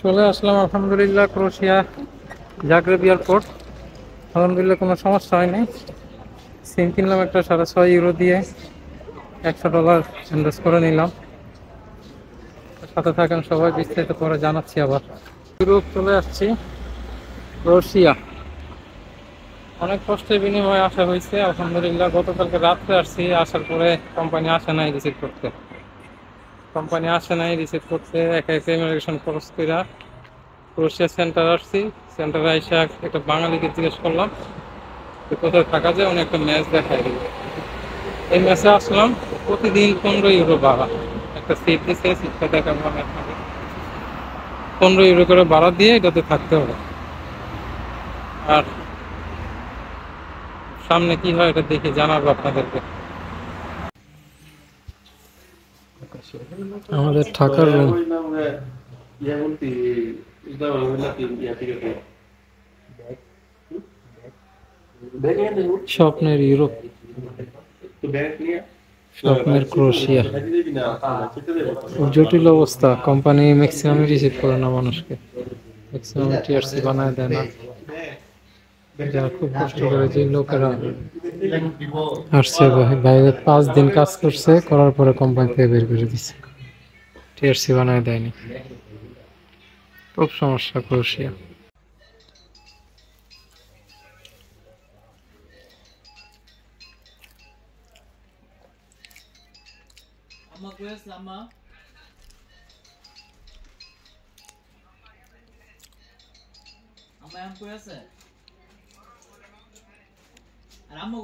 চলে আসলাম আলহামদুলিল্লাহ Croatia Zagreb airport. আলহামদুলিল্লাহ কোনো সমস্যা হয়নি। সিম কিনলাম একটা 6.5 ইউরো দিয়ে, $100 ইনভেস্ট করে নিলাম। সাথে থাকেন সবাই, বিস্তারিত পরে জানাচ্ছি। আবার ইউরোপ চলে আসছি, ক্রোয়েশিয়া। অনেক কষ্টের বিনিময়ে আসা হয়েছে আলহামদুলিল্লাহ। গতকালকে রাত্রে আসছি, আসার পরে কোম্পানি আসে নাই রিসিভ করতে। রিসিভ করতে একা একা ইমিগ্রেশন খরচ করে ক্রোয়েশিয়া সেন্টার আসছি। সেন্টারে এসে একটা বাঙালিকে জিজ্ঞেস করলাম যে কোথায় থাকা যায়, উনি একটা ম্যাচ দেখায় দিল। এই ম্যাচে আসলাম। প্রতিদিন 15 ইউরো ভাড়া, একটা সিট দিচ্ছে, সিটটা দেখাবো আমি আপনাকে। 15 ইউরো করে ভাড়া দিয়ে এটাতে থাকতে হবে। আর সামনে কি হয় এটা দেখে জানাবো আপনাদেরকে। আমাদের থাকার রুম, স্বপ্নের ইউরোপ, স্বপ্নের ক্রোয়েশিয়া। খুব জটিল অবস্থা, কোম্পানি ম্যাক্সিমামই রিসিভ করে না মানুষকে, ম্যাক্সিমাম টিআরসি বানায় দেয় না। যারা খুব কষ্ট করে, যে লোকেরা আসছে বাইরে 5 দিন কাজ করছে, করার পরে কোম্পানি থেকে বের করে দিচ্ছে, টিআরসি বানায় দেয়নি। খুব সমস্যা Croatia. Ama koyarsa ama ama yang koyarsa. আর আম্মু